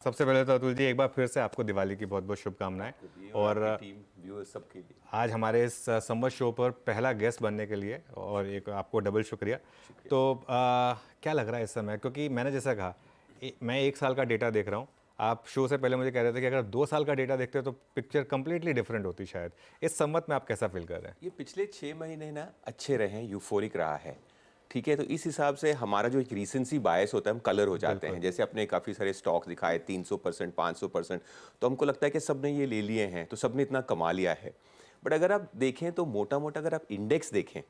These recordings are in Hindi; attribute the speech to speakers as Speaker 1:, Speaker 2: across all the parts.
Speaker 1: सबसे पहले तो अतुल जी एक बार फिर से आपको दिवाली की बहुत बहुत शुभकामनाएं और
Speaker 2: टीम व्यूअर्स सबके लिए।
Speaker 1: आज हमारे इस संवत शो पर पहला गेस्ट बनने के लिए और एक आपको डबल शुक्रिया। तो क्या लग रहा है इस समय, क्योंकि मैंने जैसा कहा मैं 1 साल का डेटा देख रहा हूँ, आप शो से पहले मुझे कह रहे थे कि अगर 2 साल का डेटा देखते हो तो पिक्चर कंप्लीटली डिफरेंट होती शायद। इस संवत में आप कैसा फील कर रहे हैं?
Speaker 2: ये पिछले 6 महीने ना अच्छे रहे हैं, यूफोरिक रहा है। ठीक है, तो इस हिसाब से हमारा जो एक रीसेंसी बायस होता है, हम कलर हो जाते हैं। जैसे अपने काफ़ी सारे स्टॉक दिखाए 300%, 500%, तो हमको लगता है कि सब ने ये ले लिए हैं, तो सब ने इतना कमा लिया है। बट अगर आप देखें तो मोटा मोटा अगर आप इंडेक्स देखें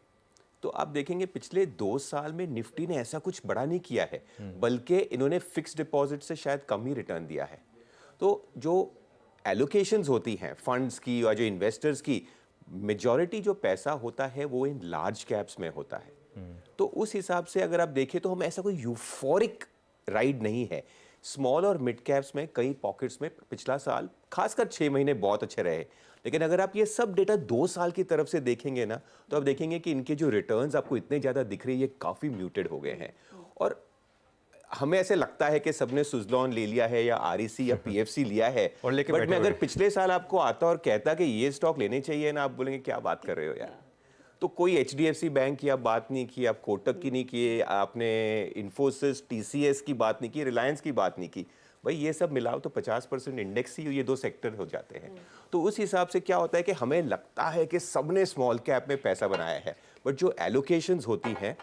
Speaker 2: तो आप देखेंगे पिछले 2 साल में निफ्टी ने ऐसा कुछ बड़ा नहीं किया है, बल्कि इन्होंने फिक्स डिपॉजिट से शायद कम ही रिटर्न दिया है। तो जो एलोकेशंस होती हैं फंड्स की या जो इन्वेस्टर्स की, मेजॉरिटी जो पैसा होता है वो इन लार्ज कैप्स में होता है। तो उस हिसाब से अगर आप देखें तो हम ऐसा कोई यूफोरिक राइड नहीं है। स्मॉल और मिड कैप्स में कई पॉकेट्स में पिछला साल खासकर 6 महीने बहुत अच्छे रहे, लेकिन अगर आप ये सब डेटा 2 साल की तरफ से देखेंगे ना तो आप देखेंगे कि इनके जो रिटर्न्स आपको इतने ज़्यादा दिख रहे हैं ये काफ़ी म्यूटेड हो गए हैं। और हमें ऐसे लगता है कि सबने सुजलॉन ले लिया है या आरईसी या पीएफसी लिया है
Speaker 1: और लेके
Speaker 2: बट
Speaker 1: बैठे
Speaker 2: मैं
Speaker 1: हुए
Speaker 2: अगर
Speaker 1: हैं।
Speaker 2: पिछले साल आपको आता और कहता कि ये स्टॉक लेने चाहिए ना, आप बोलेंगे क्या बात कर रहे हो यार। तो कोई एचडीएफसी बैंक की आप बात नहीं की, आप कोटक की नहीं की, आपने इन्फोसिस टीसीएस की बात नहीं की, रिलायंस की बात नहीं की। भाई ये सब मिलाओ तो 50% इंडेक्स ही ये दो सेक्टर हो जाते हैं। तो उस हिसाब से क्या होता है कि हमें लगता है कि सबने स्मॉल कैप में पैसा बनाया है, बट जो एलोकेशंस होती हैं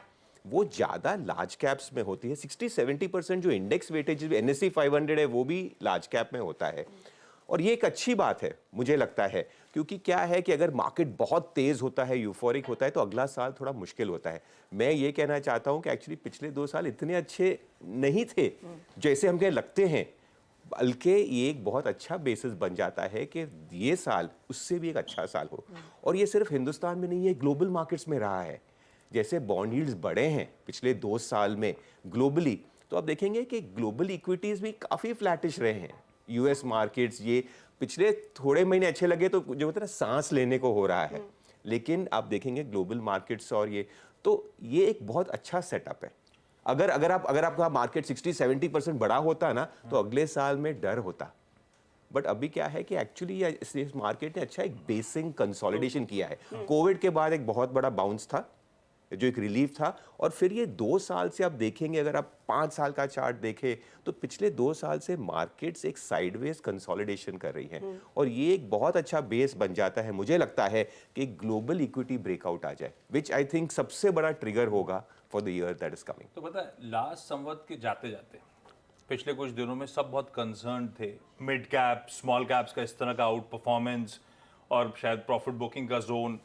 Speaker 2: वो ज़्यादा लार्ज कैप्स में होती है। 60-70% जो इंडेक्स वेटेज एनएससी 500 है वो भी लार्ज कैप में होता है। और ये एक अच्छी बात है मुझे लगता है, क्योंकि क्या है कि अगर मार्केट बहुत तेज़ होता है, यूफोरिक होता है, तो अगला साल थोड़ा मुश्किल होता है। मैं ये कहना चाहता हूँ कि एक्चुअली पिछले 2 साल इतने अच्छे नहीं थे जैसे हमें लगते हैं, बल्कि ये एक बहुत अच्छा बेसिस बन जाता है कि ये साल उससे भी एक अच्छा साल हो। और ये सिर्फ हिंदुस्तान में नहीं है, ग्लोबल मार्केट्स में रहा है। जैसे बॉन्ड यील्ड्स बढ़े हैं पिछले 2 साल में ग्लोबली, तो आप देखेंगे कि ग्लोबल इक्विटीज़ भी काफ़ी फ्लैटिश रहे हैं। यूएस मार्केट्स ये पिछले थोड़े महीने अच्छे लगे तो जो होता है ना सांस लेने को हो रहा है, लेकिन आप देखेंगे ग्लोबल मार्केट्स और ये एक बहुत अच्छा सेटअप है। अगर आपका मार्केट 60-70% बड़ा होता ना तो अगले साल में डर होता। बट अभी क्या है कि एक्चुअली इस मार्केट ने अच्छा एक बेसिक कंसोलिडेशन किया है। कोविड के बाद एक बहुत बड़ा बाउंस था, जो एक रिलीफ था, और फिर ये 2 साल से आप देखेंगे, अगर आप 5 साल का चार्ट देखें तो पिछले 2 साल से मार्केट्स एक साइडवेज कंसोलिडेशन कर रही हैं। और ये एक बहुत अच्छा बेस बन जाता है, मुझे लगता है कि ग्लोबल इक्विटी ब्रेकआउट आ जाए, विच आई थिंक सबसे बड़ा ट्रिगर होगा for the year that is coming.
Speaker 3: तो पता है लास्ट संवत के जाते जाते पिछले कुछ दिनों में सब बहुत कंसर्न थे, मिड कैप स्मॉल कैप्स का इस तरह का आउट परफॉर्मेंस और शायद प्रॉफिट बुकिंग का जोन।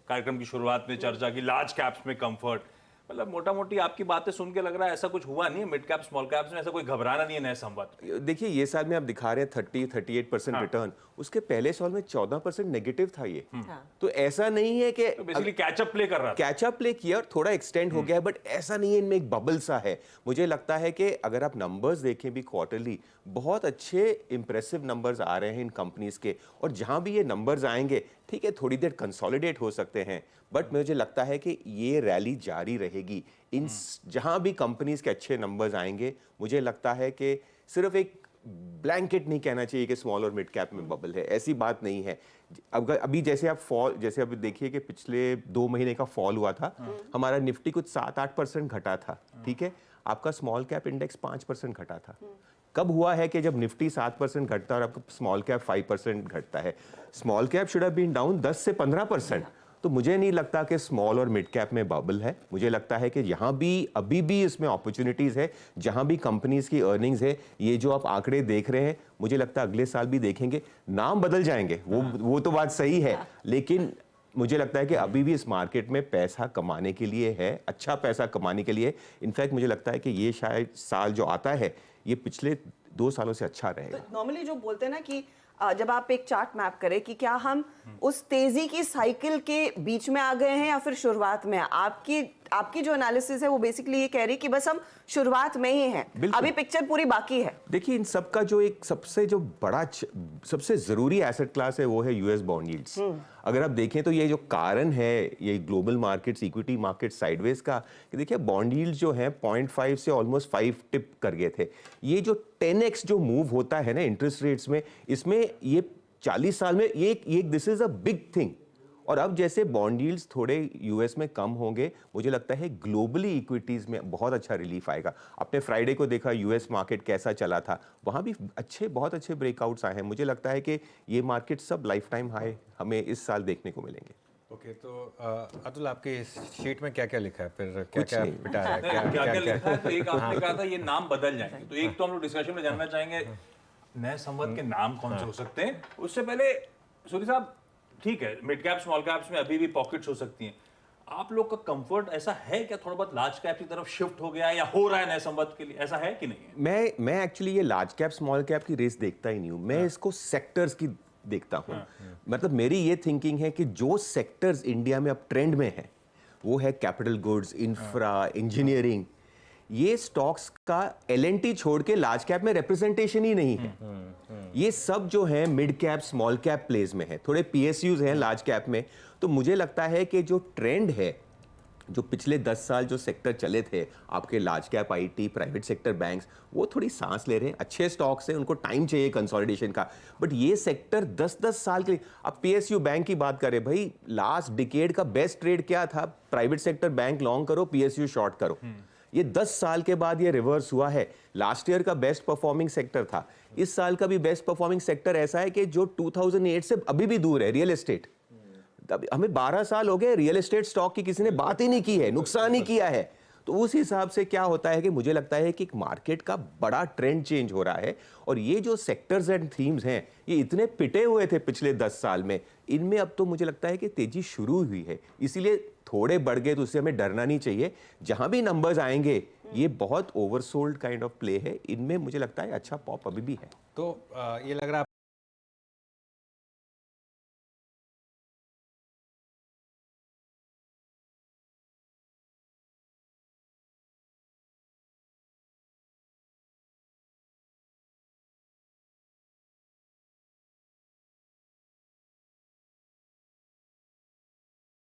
Speaker 3: कार्यक्रम की शुरुआत में चर्चा की लार्ज कैप्स में कंफर्ट, मतलब मोटा मोटी आपकी बातें सुन के लग रहा है ऐसा कुछ हुआ नहीं है मिड कैप स्मॉल कैप्स में, ऐसा कोई घबराना नहीं है नए संवत।
Speaker 2: देखिए ये साल में आप दिखा रहे हैं 30-38% रिटर्न, उसके पहले साल में 14% नेगेटिव था ये। तो ऐसा नहीं है कि
Speaker 3: तो बेसिकली कैचअप प्ले कर रहा था,
Speaker 2: कैचअप प्ले किया और थोड़ा एक्सटेंड हो गया है, बट ऐसा नहीं है इनमें एक बबल सा है। मुझे लगता है कि अगर आप नंबर्स देखें भी क्वार्टरली, बहुत अच्छे इंप्रेसिव नंबर्स आ रहे हैं इन कंपनीज के, और जहां भी ये नंबर्स आएंगे ठीक है थोड़ी देर कंसोलिडेट हो सकते हैं, बट मुझे लगता है कि ये रैली जारी रहेगी। इन जहां भी कंपनीज के अच्छे नंबर्स आएंगे, मुझे लगता है कि सिर्फ एक ब्लैंकेट नहीं कहना चाहिए कि स्मॉल और मिड कैप में बबल है, ऐसी बात नहीं है। अभी जैसे अभी देखिए कि पिछले 2 महीने का फॉल हुआ था, हमारा निफ्टी कुछ 7-8% घटा था, ठीक है, आपका स्मॉल कैप इंडेक्स 5% घटा था। कब हुआ है कि जब निफ्टी 7% घटता है और आपका स्मॉल कैप 5% घटता है? Small cap should have been down 10 से 15%। तो मुझे नहीं लगता कि स्मॉल और मिड कैप में बबल है। मुझे लगता है कि यहाँ भी अभी भी इसमें अपॉर्चुनिटीज़ है, जहाँ भी कंपनीज की अर्निंग्स है। ये जो आप आंकड़े देख रहे हैं, मुझे लगता है अगले साल भी देखेंगे, नाम बदल जाएंगे, वो तो बात सही है, लेकिन मुझे लगता है कि अभी भी इस मार्केट में पैसा कमाने के लिए है, अच्छा पैसा कमाने के लिए। इनफैक्ट मुझे लगता है कि ये शायद साल जो आता है ये पिछले 2 सालों से अच्छा रहेगा।
Speaker 4: तो नॉर्मली जो बोलते हैं ना कि जब आप एक चार्ट मैप करें कि क्या हम उस तेजी की साइकिल के बीच में आ गए हैं या फिर शुरुआत में, आपकी जो एनालिसिस है वो बेसिकली ये कह रही है कि बस हम शुरुआत में ही हैं,
Speaker 2: बिल्कुल।
Speaker 4: अभी पिक्चर पूरी बाकी है।
Speaker 2: देखिए इन सब का जो एक सबसे जो बड़ा सबसे जरूरी एसेट क्लास है वो है यूएस बॉन्ड यील्ड्स। अगर आप देखें तो ये जो कारण है ये global markets equity market sideways का, कि देखिए बॉन्ड यील्ड्स जो है 0.5 से ऑलमोस्ट 5 टिप कर गए थे। ये जो 10x जो मूव होता है ना इंटरेस्ट रेट्स में, इसमें ये 40 साल में ये this is a big thing. और अब जैसे बॉन्ड यील्ड्स थोड़े यूएस में कम होंगे, मुझे लगता है ग्लोबली इक्विटीज में बहुत अच्छा रिलीफ आएगा। आपने फ्राइडे को देखा यूएस मार्केट कैसा चला था, वहां भी बहुत अच्छे ब्रेकआउट्स आए हैं। मुझे लगता है कि ये मार्केट सब लाइफ टाइम हाई हमें इस साल देखने को मिलेंगे।
Speaker 1: ओके, तो अतुल आपके इस शीट में क्या क्या लिखा है, फिर क्या
Speaker 2: कुछ
Speaker 1: क्या
Speaker 2: नहीं।
Speaker 1: पिटा है,
Speaker 3: क्या क्या लिखा है? तो एक आपने कहा था ये नाम बदल जाएंगे, तो एक तो हम लोग डिस्कशन में जानना चाहेंगे नए संवत के नाम कौन से हो सकते हैं। उससे पहले सूर्य साहब, ठीक है मिड कैप स्मॉल कैप्स में अभी भी पॉकेट्स हो सकती हैं, आप लोग का कंफर्ट ऐसा है क्या थोड़ा बहुत लार्ज कैप की तरफ शिफ्ट हो गया या हो रहा है नए संवत के लिए, ऐसा है कि नहीं है?
Speaker 2: मैं एक्चुअली ये लार्ज कैप स्मॉल कैप की रेस देखता ही नहीं हूं, मैं इसको सेक्टर्स की देखता हूं। मतलब मेरी ये थिंकिंग है कि जो सेक्टर्स इंडिया में अब ट्रेंड में है वो है कैपिटल गुड्स, इंफ्रा, इंजीनियरिंग। ये स्टॉक्स का एलएनटी छोड़ के लार्ज कैप में रिप्रेजेंटेशन ही नहीं है। ये सब जो है mid cap small cap place में है, थोड़े पीएसयूज हैं लार्ज कैप में। तो मुझे लगता है कि जो ट्रेंड है, जो पिछले 10 साल जो सेक्टर चले थे आपके large cap IT, private sector banks, वो थोड़ी सांस ले रहे हैं। अच्छे स्टॉक्स हैं, उनको टाइम चाहिए कंसोलिडेशन का, बट ये सेक्टर 10-10 साल के लिए। अब पीएसयू बैंक की बात करें, भाई लास्ट डिकेड का बेस्ट ट्रेड क्या था? प्राइवेट सेक्टर बैंक लॉन्ग करो, पीएसयू शॉर्ट करो। ये 10 साल के बाद ये रिवर्स हुआ है। लास्ट ईयर का बेस्ट परफॉर्मिंग सेक्टर था, इस साल का भी बेस्ट परफॉर्मिंग सेक्टर ऐसा है कि जो 2008 से अभी भी दूर है, रियल एस्टेट। हमें 12 साल हो गए रियल एस्टेट स्टॉक की किसी ने बात ही नहीं की है, नुकसान ही किया है। तो उस हिसाब से क्या होता है कि मुझे लगता है कि मार्केट का बड़ा ट्रेंड चेंज हो रहा है। और ये जो सेक्टर्स एंड थीम्स हैं, ये इतने पिटे हुए थे पिछले 10 साल में, इनमें अब तो मुझे लगता है कि तेजी शुरू हुई है। इसीलिए थोड़े बढ़ गए तो उससे हमें डरना नहीं चाहिए। जहां भी नंबर्स आएंगे, ये बहुत ओवरसोल्ड काइंड ऑफ प्ले है, इनमें मुझे लगता है अच्छा पॉप अभी भी है।
Speaker 1: तो ये लग रहा है